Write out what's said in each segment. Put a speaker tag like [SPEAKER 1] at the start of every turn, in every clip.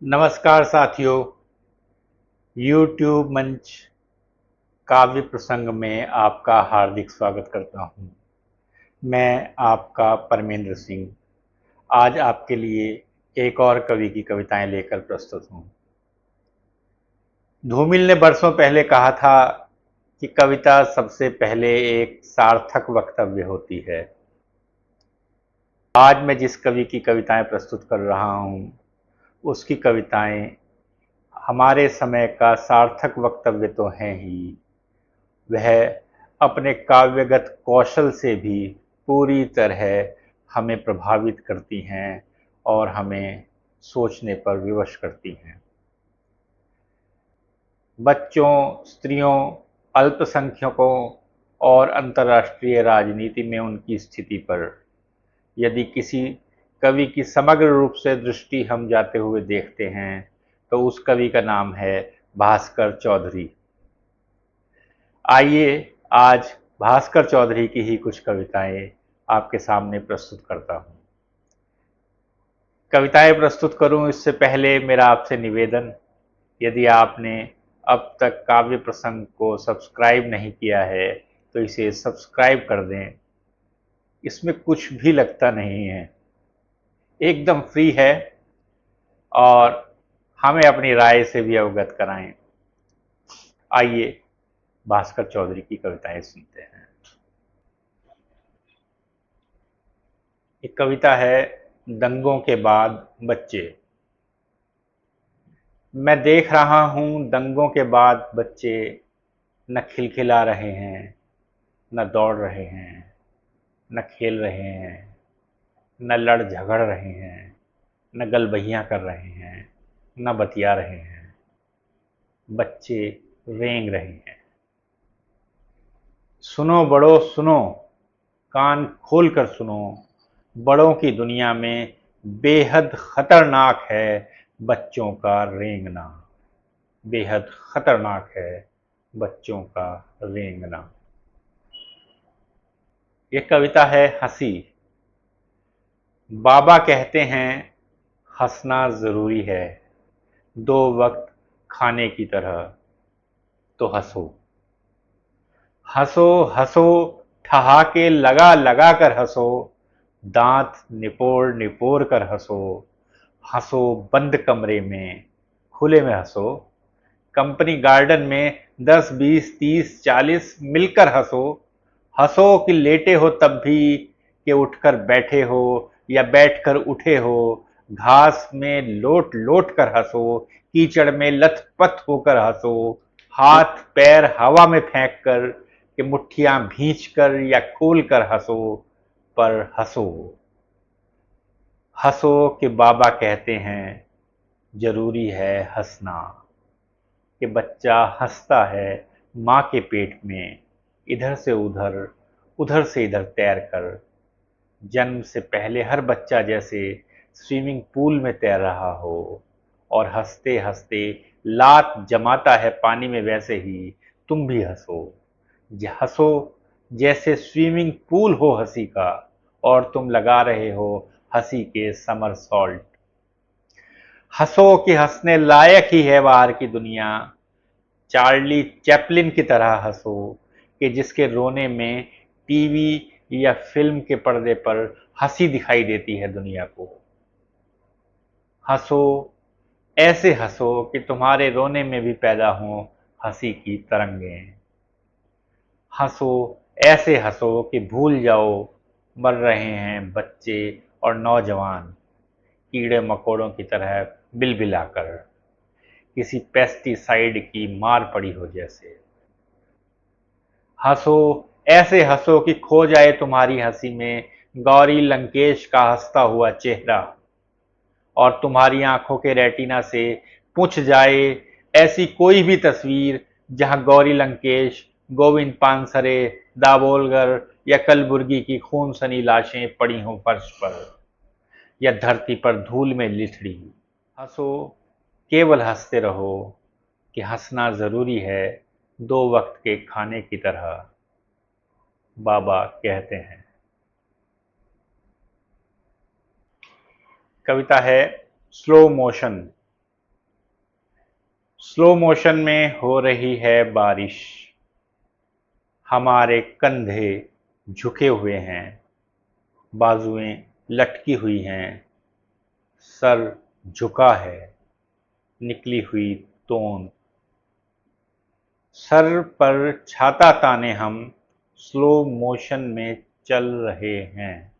[SPEAKER 1] नमस्कार साथियों। YouTube मंच काव्य प्रसंग में आपका हार्दिक स्वागत करता हूँ। मैं आपका परमेंद्र सिंह आज आपके लिए एक और कवि की कविताएं लेकर प्रस्तुत हूँ। धूमिल ने बरसों पहले कहा था कि कविता सबसे पहले एक सार्थक वक्तव्य होती है। आज मैं जिस कवि की कविताएं प्रस्तुत कर रहा हूँ उसकी कविताएं हमारे समय का सार्थक वक्तव्य तो हैं ही, वह अपने काव्यगत कौशल से भी पूरी तरह हमें प्रभावित करती हैं और हमें सोचने पर विवश करती हैं। बच्चों, स्त्रियों, अल्पसंख्यकों और अंतर्राष्ट्रीय राजनीति में उनकी स्थिति पर यदि किसी कवि की समग्र रूप से दृष्टि हम जाते हुए देखते हैं तो उस कवि का नाम है भास्कर चौधरी। आइए आज भास्कर चौधरी की ही कुछ कविताएं आपके सामने प्रस्तुत करता हूं। कविताएं प्रस्तुत करूं इससे पहले मेरा आपसे निवेदन, यदि आपने अब तक काव्य प्रसंग को सब्सक्राइब नहीं किया है तो इसे सब्सक्राइब कर दें। इसमें कुछ भी लगता नहीं है, एकदम फ्री है और हमें अपनी राय से भी अवगत कराएं। आइए भास्कर चौधरी की कविताएं सुनते हैं। एक कविता है दंगों के बाद बच्चे। मैं देख रहा हूं दंगों के बाद बच्चे न खिलखिला रहे हैं, न दौड़ रहे हैं, न खेल रहे हैं, न लड़ झगड़ रहे हैं, न गलबहियां कर रहे हैं, न बतिया रहे हैं। बच्चे रेंग रहे हैं। सुनो बड़ो सुनो, कान खोल कर सुनो, बड़ों की दुनिया में बेहद खतरनाक है बच्चों का रेंगना। बेहद खतरनाक है बच्चों का रेंगना। ये कविता है हंसी। बाबा कहते हैं हंसना जरूरी है, दो वक्त खाने की तरह, तो हंसो। हंसो हंसो, ठहाके लगा लगा कर हंसो, दांत निपोड़ निपोड़ कर हंसो। हंसो बंद कमरे में, खुले में हंसो। कंपनी गार्डन में 10 20 30 40 मिलकर हंसो। हंसो कि लेटे हो तब भी, कि उठकर बैठे हो या बैठकर उठे हो। घास में लोट लोट कर हंसो, कीचड़ में लथपथ होकर हंसो। हाथ पैर हवा में फेंक कर, कि मुट्ठियां भींच कर या खोल कर हंसो, पर हंसो। हंसो कि बाबा कहते हैं जरूरी है हंसना। कि बच्चा हंसता है माँ के पेट में, इधर से उधर, उधर से इधर तैर कर। जन्म से पहले हर बच्चा जैसे स्विमिंग पूल में तैर रहा हो और हंसते हंसते लात जमाता है पानी में, वैसे ही तुम भी हंसो। हंसो जैसे स्विमिंग पूल हो हंसी का और तुम लगा रहे हो हंसी के समर सॉल्ट। हंसो कि हंसने लायक ही है बाहर की दुनिया। चार्ली चैपलिन की तरह हंसो, कि जिसके रोने में टीवी या फिल्म के पर्दे पर हंसी दिखाई देती है दुनिया को। हंसो, ऐसे हंसो कि तुम्हारे रोने में भी पैदा हों हंसी की तरंगें। हंसो, ऐसे हंसो कि भूल जाओ मर रहे हैं बच्चे और नौजवान, कीड़े मकोड़ों की तरह बिलबिलाकर, किसी पेस्टिसाइड की मार पड़ी हो जैसे। हंसो, ऐसे हंसो कि खो जाए तुम्हारी हंसी में गौरी लंकेश का हंसता हुआ चेहरा, और तुम्हारी आंखों के रेटिना से पूछ जाए ऐसी कोई भी तस्वीर जहां गौरी लंकेश, गोविंद पानसरे, दाभोलकर या कलबुर्गी की खून सनी लाशें पड़ी हों फर्श पर या धरती पर धूल में लिथड़ी। हंसो, केवल हंसते रहो, कि हंसना जरूरी है दो वक्त के खाने की तरह, बाबा कहते हैं। कविता है स्लो मोशन। स्लो मोशन में हो रही है बारिश, हमारे कंधे झुके हुए हैं, बाजुएं लटकी हुई हैं, सर झुका है, निकली हुई तोंद। सर पर छाता ताने हम स्लो मोशन में चल रहे हैं।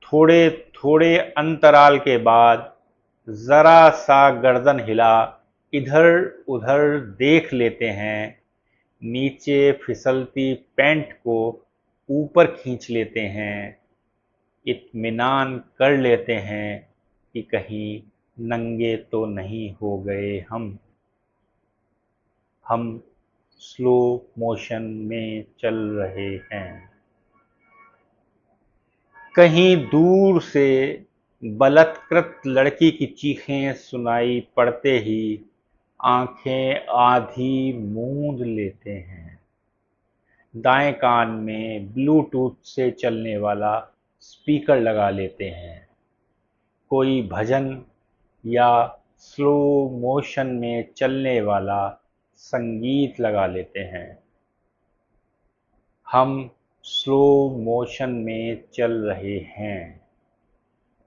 [SPEAKER 1] थोड़े थोड़े अंतराल के बाद जरा सा गर्दन हिला इधर उधर देख लेते हैं, नीचे फिसलती पैंट को ऊपर खींच लेते हैं, इत्मीनान कर लेते हैं कि कहीं नंगे तो नहीं हो गए हम स्लो मोशन में चल रहे हैं। कहीं दूर से बलात्कृत लड़की की चीखें सुनाई पड़ते ही आंखें आधी मूंद लेते हैं। दाएं कान में ब्लूटूथ से चलने वाला स्पीकर लगा लेते हैं। कोई भजन या स्लो मोशन में चलने वाला संगीत लगा लेते हैं। हम स्लो मोशन में चल रहे हैं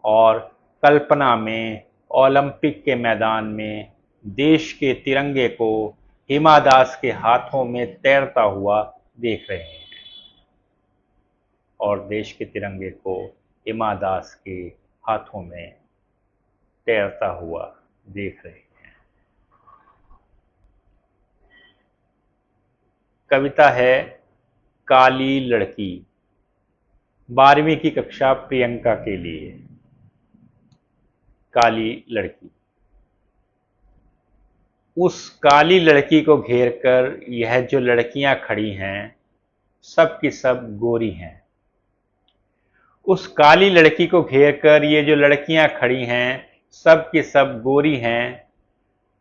[SPEAKER 1] और कल्पना में ओलंपिक के मैदान में देश के तिरंगे को हिमा दास के हाथों में तैरता हुआ देख रहे हैं और देश के तिरंगे को हिमा दास के हाथों में तैरता हुआ देख रहे हैं। कविता है काली लड़की, 12वीं की कक्षा प्रियंका के लिए। काली लड़की। उस काली लड़की को घेर कर यह जो लड़कियां खड़ी हैं, सब की सब गोरी हैं। उस काली लड़की को घेर कर ये जो लड़कियां खड़ी हैं, सब की सब गोरी हैं।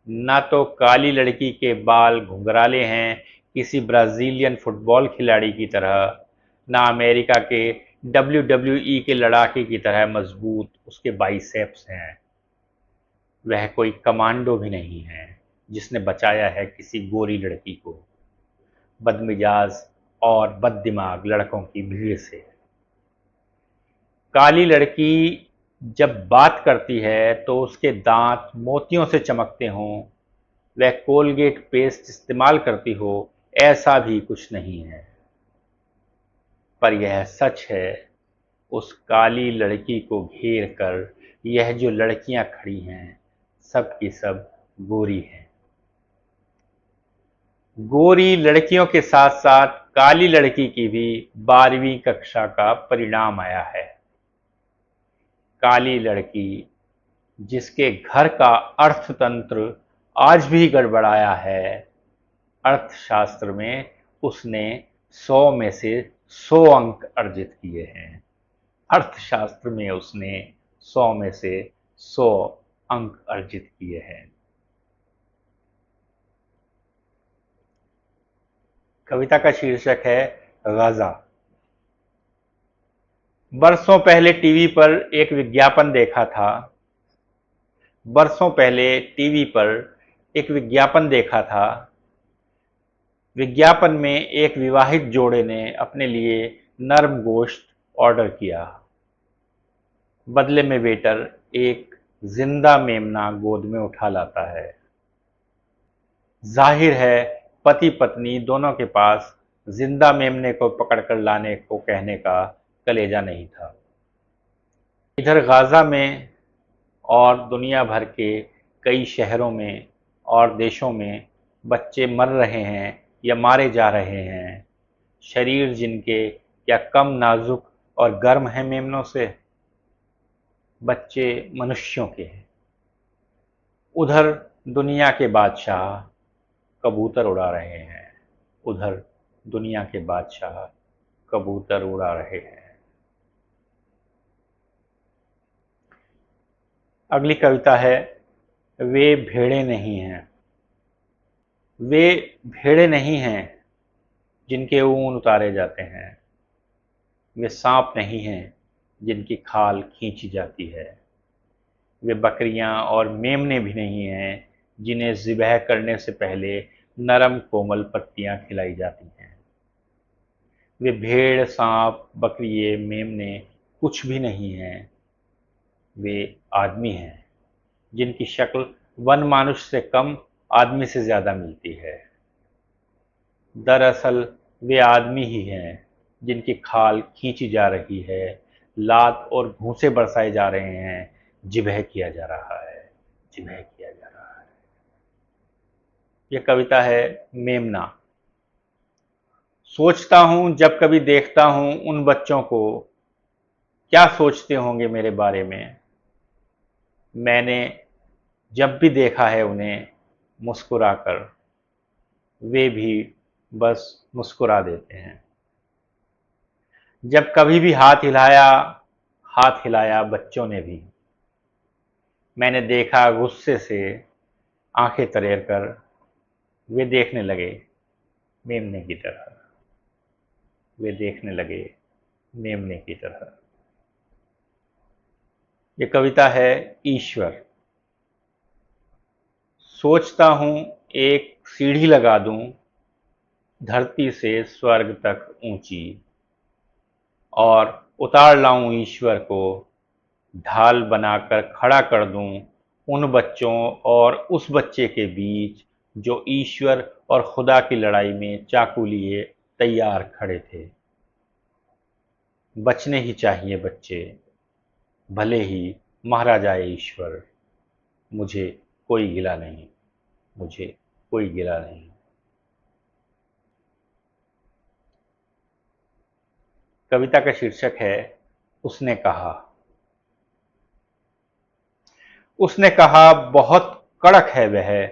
[SPEAKER 1] ना तो काली लड़की के बाल घुंघराले हैं किसी ब्राजीलियन फुटबॉल खिलाड़ी की तरह, ना अमेरिका के WWE के लड़ाके की तरह मजबूत उसके बाइसेप्स हैं। वह कोई कमांडो भी नहीं है जिसने बचाया है किसी गोरी लड़की को बदमिजाज और बददिमाग लड़कों की भीड़ से। काली लड़की जब बात करती है तो उसके दांत मोतियों से चमकते हों, वह कोलगेट पेस्ट इस्तेमाल करती हो, ऐसा भी कुछ नहीं है। पर यह सच है, उस काली लड़की को घेर कर यह जो लड़कियां खड़ी हैं, सब की सब गोरी हैं। गोरी लड़कियों के साथ साथ काली लड़की की भी 12वीं कक्षा का परिणाम आया है। काली लड़की जिसके घर का अर्थतंत्र आज भी गड़बड़ाया है, अर्थशास्त्र में उसने 100 में से 100 अंक अर्जित किए हैं। अर्थशास्त्र में उसने 100 में से 100 अंक अर्जित किए हैं। कविता का शीर्षक है गाजा। बरसों पहले टीवी पर एक विज्ञापन देखा था। बरसों पहले टीवी पर एक विज्ञापन देखा था। विज्ञापन में एक विवाहित जोड़े ने अपने लिए नरम गोश्त ऑर्डर किया। बदले में वेटर एक जिंदा मेमना गोद में उठा लाता है। जाहिर है पति पत्नी दोनों के पास जिंदा मेमने को पकड़कर लाने को कहने का कलेजा नहीं था। इधर गाजा में और दुनिया भर के कई शहरों में और देशों में बच्चे मर रहे हैं या मारे जा रहे हैं। शरीर जिनके क्या कम नाजुक और गर्म हैं मेमनों से? बच्चे मनुष्यों के हैं। उधर दुनिया के बादशाह कबूतर उड़ा रहे हैं। उधर दुनिया के बादशाह कबूतर उड़ा रहे हैं। अगली कविता है वे भेड़े नहीं हैं। वे भेड़े नहीं हैं जिनके ऊन उतारे जाते हैं। वे सांप नहीं हैं जिनकी खाल खींची जाती है। वे बकरियां और मेमने भी नहीं हैं जिन्हें ज़िबह करने से पहले नरम कोमल पत्तियां खिलाई जाती हैं। वे भेड़, सांप, बकरिए, मेमने कुछ भी नहीं हैं। वे आदमी हैं, जिनकी शक्ल वन मानुष से कम, आदमी से ज़्यादा मिलती है। दरअसल वे आदमी ही हैं, जिनकी खाल खींची जा रही है, लात और घूंसे बरसाए जा रहे हैं, जिबह किया जा रहा है, जिबह किया जा रहा है। यह कविता है मेमना। सोचता हूँ जब कभी देखता हूँ उन बच्चों को, क्या सोचते होंगे मेरे बारे में। मैंने जब भी देखा है उन्हें मुस्कुराकर, वे भी बस मुस्कुरा देते हैं। जब कभी भी हाथ हिलाया बच्चों ने भी, मैंने देखा गुस्से से आंखें तरेर कर, वे देखने लगे मेमने की तरह, वे देखने लगे मेमने की तरह। ये कविता है ईश्वर। सोचता हूँ एक सीढ़ी लगा दूं धरती से स्वर्ग तक ऊंची, और उतार लाऊं ईश्वर को, ढाल बनाकर खड़ा कर दूं उन बच्चों और उस बच्चे के बीच जो ईश्वर और खुदा की लड़ाई में चाकू लिए तैयार खड़े थे। बचने ही चाहिए बच्चे, भले ही मारा जाए ईश्वर, मुझे कोई गिला नहीं, मुझे कोई गिला नहीं। कविता का शीर्षक है उसने कहा। उसने कहा बहुत कड़क है वह,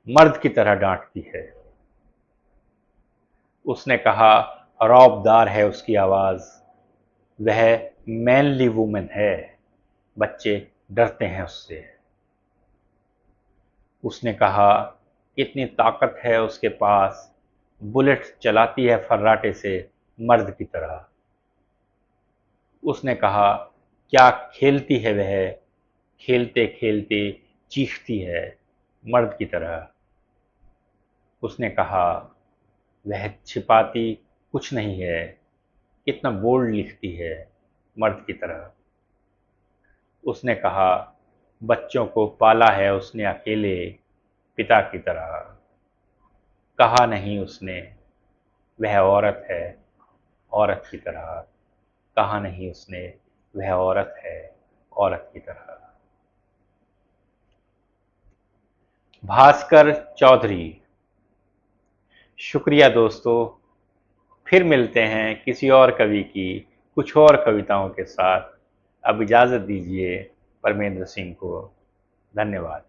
[SPEAKER 1] मर्द की तरह डांटती है। उसने कहा रौबदार है उसकी आवाज, वह मैनली वुमेन है, बच्चे डरते हैं उससे। उसने कहा इतनी ताकत है उसके पास, बुलेट चलाती है फर्राटे से, मर्द की तरह। उसने कहा क्या खेलती है वह, खेलते खेलते चीखती है, मर्द की तरह। उसने कहा वह छिपाती कुछ नहीं है, कितना बोल्ड लिखती है, मर्द की तरह। उसने कहा बच्चों को पाला है उसने अकेले, पिता की तरह। कहा नहीं उसने वह औरत है, औरत की तरह। कहा नहीं उसने वह औरत है, औरत की तरह। भास्कर चौधरी। शुक्रिया दोस्तों, फिर मिलते हैं किसी और कवि की कुछ और कविताओं के साथ। अब इजाज़त दीजिए परमेंद्र सिंह को। धन्यवाद।